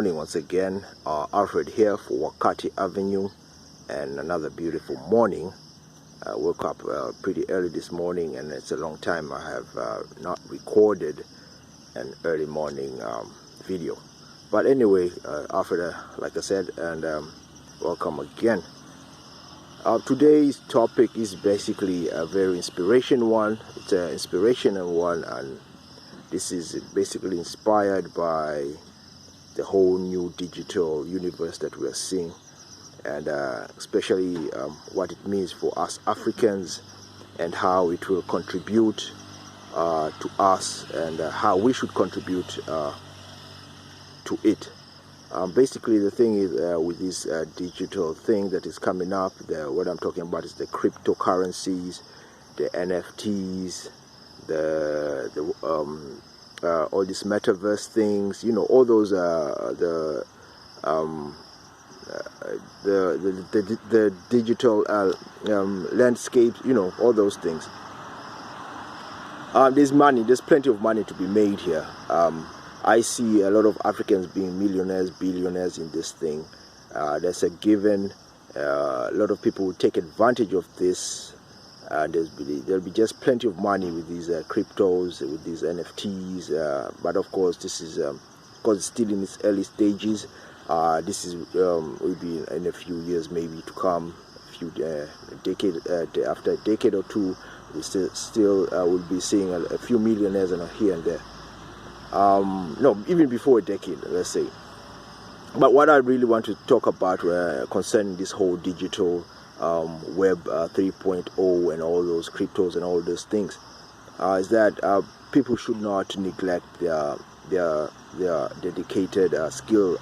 morning once again. Alfred here for Wakati Avenue, and another beautiful morning. I woke up pretty early this morning, and it's a long time I have not recorded an early morning video. But anyway, Alfred, like I said, and welcome again. Today's topic is basically a very inspirational one. It's an inspirational one, and this is basically inspired by the whole new digital universe that we are seeing, and especially what it means for us Africans, and how it will contribute to us, and how we should contribute to it. Basically, the thing is with this digital thing that is coming up, what I'm talking about is the cryptocurrencies, the NFTs, all these Metaverse things, you know, all those the digital landscapes, you know, all those things. There's money, there's plenty of money to be made here. I see a lot of Africans being millionaires, billionaires in this thing. There's a given. A lot of people will take advantage of this. There'll be just plenty of money with these cryptos, with these NFTs. But of course, this is because it's still in its early stages. This is will be in a few years maybe to come. After a decade or two, we still will be seeing a few millionaires and here and there. No, even before a decade, let's say. But what I really want to talk about concerning this whole digital Web 3.0 and all those cryptos and all those things is that people should not neglect their dedicated skill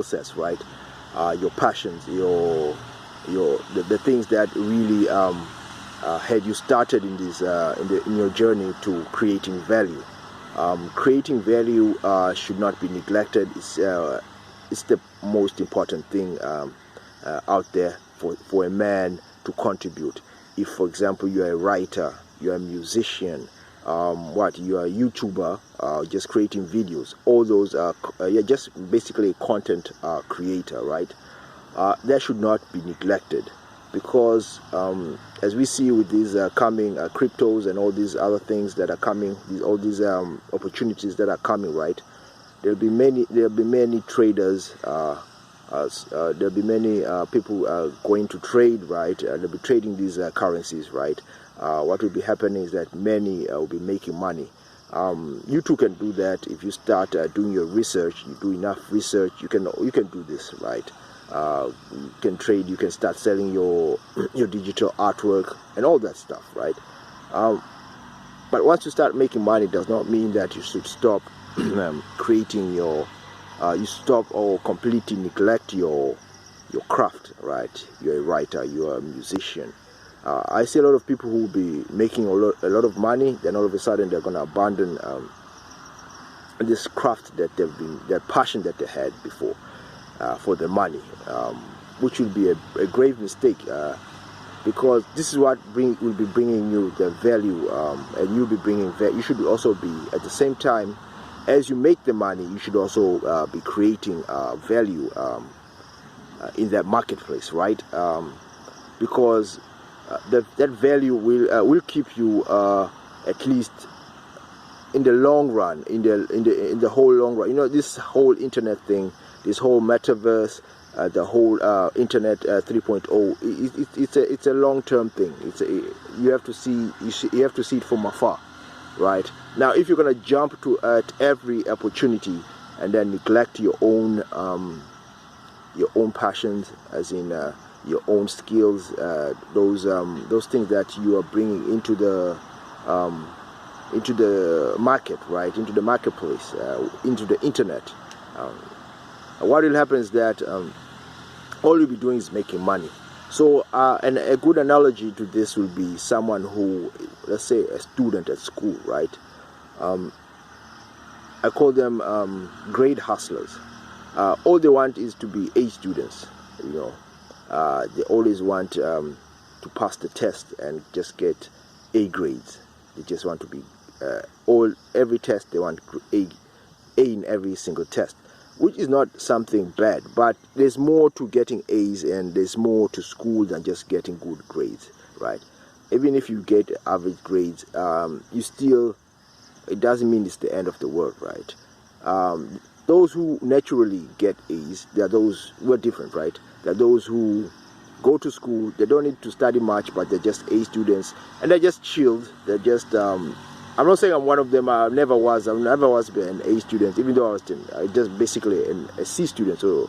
sets, right? Your passions, the things that really had you started in this in your journey to creating value. Creating value should not be neglected. It's the most important thing out there for a man to contribute. If, for example, you are a writer, you are a musician, you are a YouTuber, just creating videos, all those you're just basically a content creator, right? That should not be neglected, because as we see with these coming cryptos and all these other things that are coming, all these opportunities that are coming, right? There'll be many traders. There'll be many people going to trade, right? They'll be trading these currencies, right? What will be happening is that many will be making money. You too can do that if you start doing your research. You do enough research, you can do this, right? You can trade, you can start selling your digital artwork and all that stuff, right? But once you start making money, it does not mean that you should stop creating you stop or completely neglect your craft, right? You're a writer, you're a musician. I see a lot of people who will be making a lot of money, then all of a sudden they're going to abandon this craft that that passion that they had before for the money, which will be a grave mistake, because this is what will be bringing you the value, and you'll be bringing value. You should also be, at the same time as you make the money, you should also be creating value in that marketplace, right? Because that value will keep you at least in the long run, in the whole long run. You know, this whole internet thing, this whole Metaverse, the whole internet 3.0. It's a long-term thing. You have to see it from afar. Right now, if you're gonna jump at every opportunity and then neglect your own passions, as in your own skills, those things that you are bringing into the market, right, into the marketplace, into the internet, what will happen is that all you'll be doing is making money. So, and a good analogy to this will be someone who, let's say, a student at school, right? I call them grade hustlers. All they want is to be A students, you know. They always want to pass the test and just get A grades. They just want to be every test they want A in every single test. which is not something bad, but there's more to getting A's and there's more to school than just getting good grades, right? Even if you get average grades, it doesn't mean it's the end of the world, right? Those who naturally get A's, there are those who are different, right? There are those who go to school, they don't need to study much, but they're just A students, and they're just chilled. They're just, I'm not saying I'm one of them. I never was an A student, even though I just basically a C student, so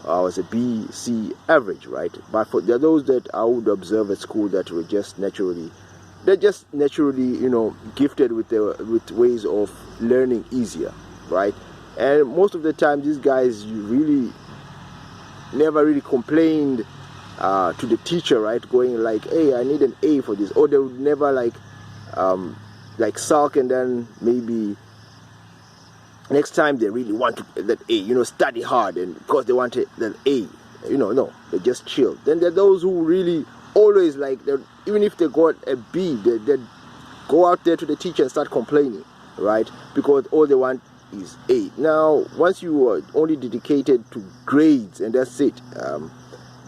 I was a B, C average, right? But there are those that I would observe at school that were just naturally, gifted with ways of learning easier, right? And most of the time, these guys really never really complained to the teacher, right? Going like, hey, I need an A for this, or they would never like sulk, and then maybe next time they really want that A, study hard, and because they want that A, no, they just chill. Then there are those who really always even if they got a B, they go out there to the teacher and start complaining, right? Because all they want is A. Now, once you are only dedicated to grades and that's it,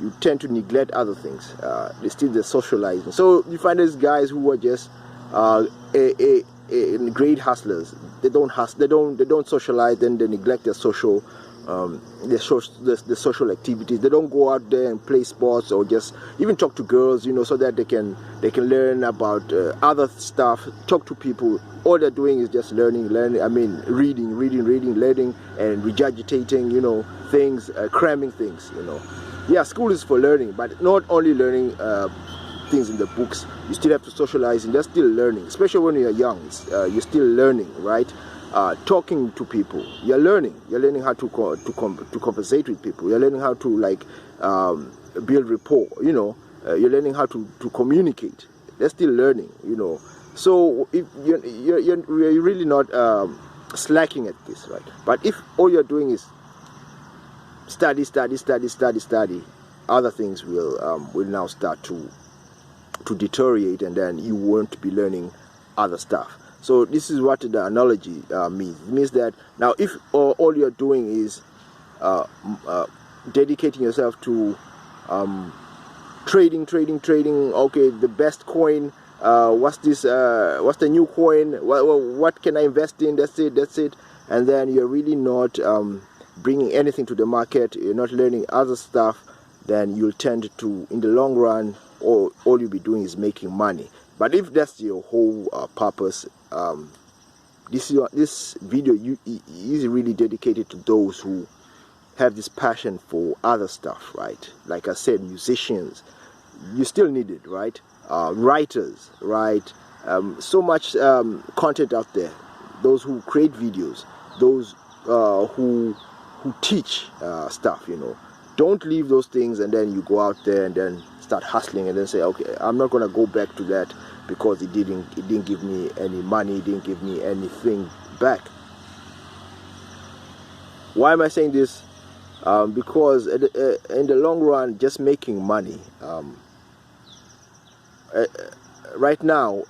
you tend to neglect other things. They still the socializing. So you find these guys who are just grade hustlers. They don't hustle. They don't socialize. Then they neglect their social, the social activities. They don't go out there and play sports or just even talk to girls, so that they can learn about other stuff. Talk to people. All they're doing is just learning. I mean, reading, learning, and regurgitating, things, cramming things. Yeah, school is for learning, but not only learning things in the books. You still have to socialize, and they're still learning, especially when you're young. You're still learning, right? Talking to people, you're learning. You're learning how to conversate with people. You're learning how to build rapport. You're learning how to communicate. They're still learning. So if you're really not slacking at this, right? But if all you're doing is study, other things will now start to deteriorate, and then you won't be learning other stuff. So this is what the analogy means. It means that now if all you're doing is dedicating yourself to trading, okay, the best coin, what's the new coin, what can I invest in, that's it, and then you're really not bringing anything to the market, you're not learning other stuff, then you'll tend to, in the long run, all you'll be doing is making money. But if that's your whole purpose, this video is really dedicated to those who have this passion for other stuff, right? Like I said, musicians, you still need it, right? Writers, right? So much content out there. Those who create videos, those who teach stuff, Don't leave those things and then you go out there and then start hustling and then say, okay, I'm not gonna go back to that because it didn't give me any money, it didn't give me anything back. Why am I saying this? Because in the long run, just making money right now,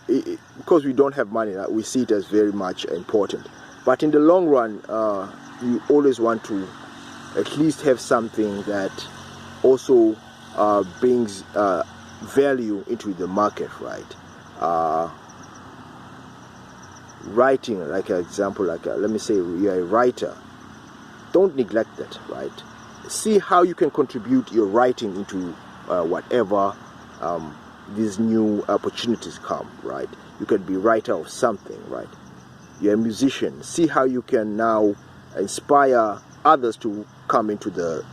because we don't have money, we see it as very much important. But in the long run, you always want to at least have something that also brings value into the market, right? Writing, like an example, let me say you're a writer. Don't neglect that, right? See how you can contribute your writing into whatever these new opportunities come, right? You can be writer of something, right? You're a musician. See how you can now inspire others to come into this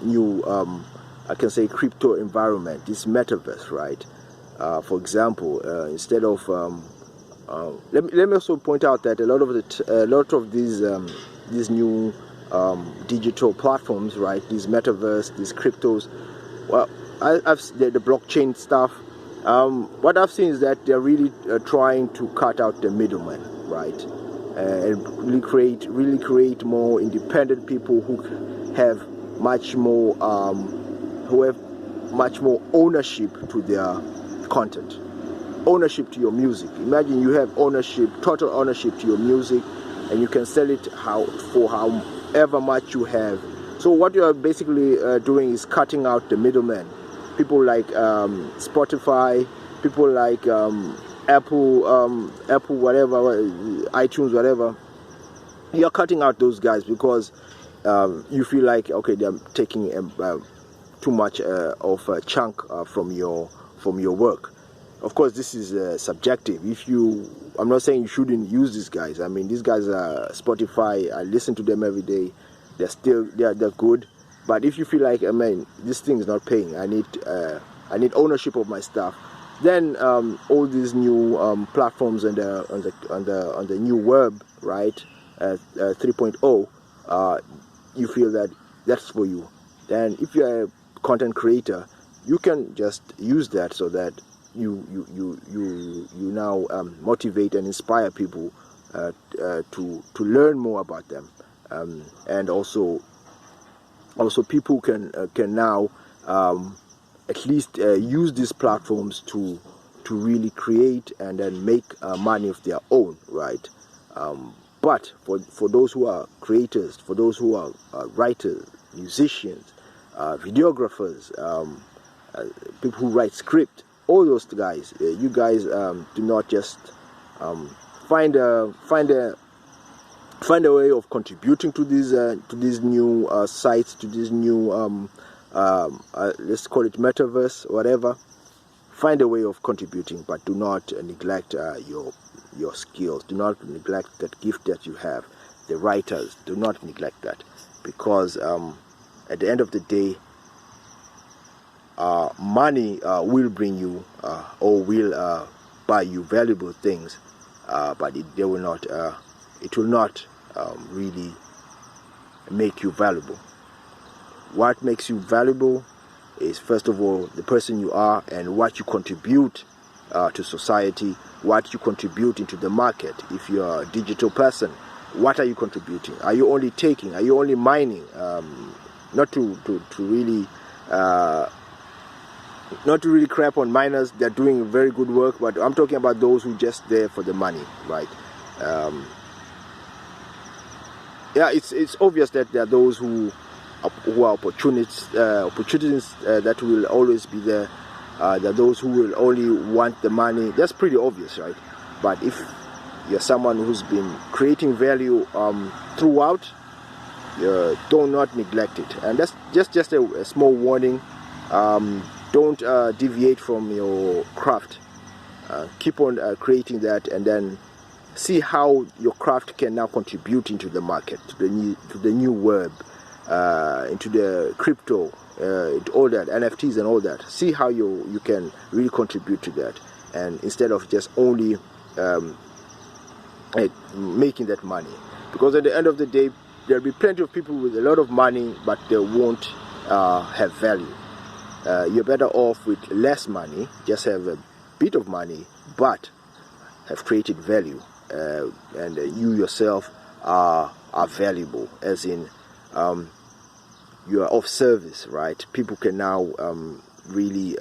new I can say crypto environment, this metaverse, right? For example, instead of let me also point out that a lot of these new digital platforms, right? These metaverse, these cryptos. Well, I've the blockchain stuff. What I've seen is that they're really trying to cut out the middleman, right? And really create more independent people who have much more ownership to their content, ownership to your music. Imagine you have total ownership to your music. and you can sell it for however much you have. So what you are basically doing is cutting out the middlemen. People like Spotify, people like Apple, whatever, iTunes, whatever. You're cutting out those guys because you feel like, okay, they're taking too much of a chunk from your work. Of course, this is subjective. I'm not saying you shouldn't use these guys. I mean, these guys are Spotify. I listen to them every day. They're good. But if you feel like, man, this thing is not paying, I need ownership of my stuff, then all these new platforms on the new web, right, 3.0, you feel that that's for you. Then if you're a content creator, you can just use that so that you now motivate and inspire people to learn more about them, and also people can now at least use these platforms to really create and then make money of their own, right? But for those who are creators, for those who are writers, musicians, videographers, people who write script, all those guys, you guys do not just find a way of contributing to these new sites, to these new let's call it Metaverse, whatever. Find a way of contributing, but do not neglect your skills. Do not neglect that gift that you have. The writers, do not neglect that, because at the end of the day, money will bring you or will buy you valuable things, but it will not really make you valuable. What makes you valuable is, first of all, the person you are and what you contribute to society, what you contribute into the market. If you're a digital person, what are you contributing? Are you only taking? Are you only mining? Not to really crap on miners. They're doing very good work, but I'm talking about those who just there for the money, right? It's obvious that there are those who are opportunists that will always be there. There are those who will only want the money. That's pretty obvious, right? But if you're someone who's been creating value throughout, do not neglect it. And that's just a small warning. Don't deviate from your craft. Keep on creating that, and then see how your craft can now contribute into the market, to the new web, into the crypto, all that, NFTs and all that. See how you can really contribute to that, and instead of just only making that money. Because at the end of the day, there'll be plenty of people with a lot of money, but they won't have value. You're better off with less money, just have a bit of money, but have created value, and you yourself are valuable, as in you are of service, right? People can now really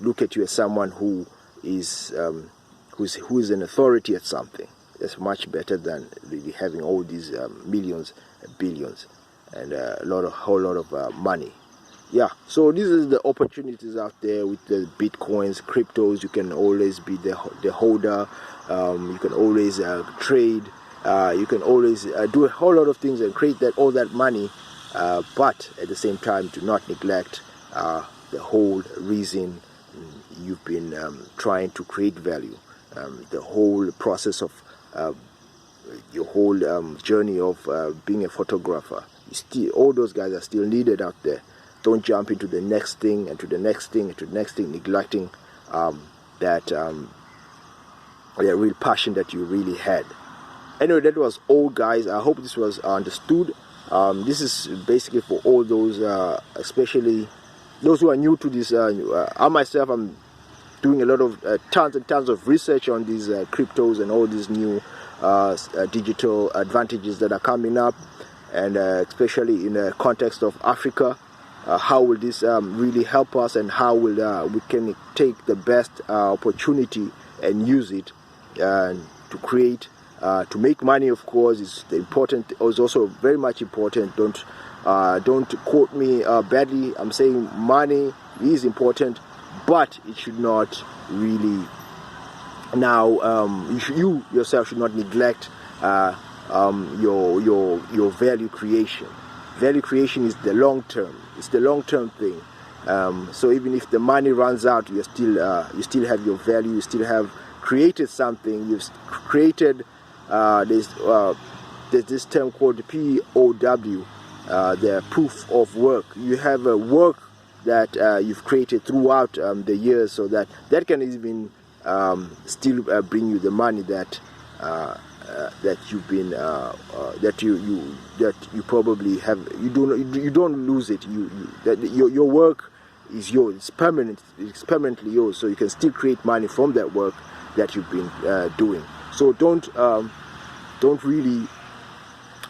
look at you as someone who is an authority at something. That's much better than really having all these millions, billions, and a whole lot of money. Yeah, so this is the opportunities out there with the bitcoins, cryptos. You can always be the holder. You can always trade. You can always do a whole lot of things and create all that money. But at the same time, do not neglect the whole reason you've been trying to create value. The whole process of your whole journey of being a photographer. All those guys are still needed out there. Don't jump into the next thing and to the next thing and to the next thing, neglecting that real passion that you really had. Anyway, that was all, guys. I hope this was understood. This is basically for all those, especially those who are new to this. I myself, I'm doing a lot of tons and tons of research on these cryptos and all these new digital advantages that are coming up, and especially in the context of Africa. How will this really help us, and how will we can take the best opportunity and use it to create To make money, of course, is also very much important. Don't quote me badly. I'm saying money is important, but it should not really. Now, you yourself should not neglect your value creation. Value creation is the long term. It's the long term thing. So even if the money runs out, you still have your value. You still have created something. You've created there's this term called POW, the proof of work. You have a work that you've created throughout the years, so that can even still bring you the money that you've been that you probably have. You don't lose it. Your work is yours. It's permanent. It's permanently yours. So you can still create money from that work that you've been doing. So don't really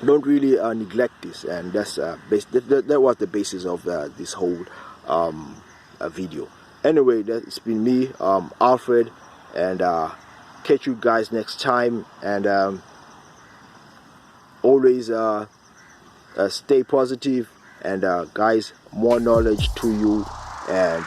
neglect this. And that's that was the basis of this whole video. Anyway, that's been me, Alfred, and catch you guys next time. And always stay positive. And guys, more knowledge to you. And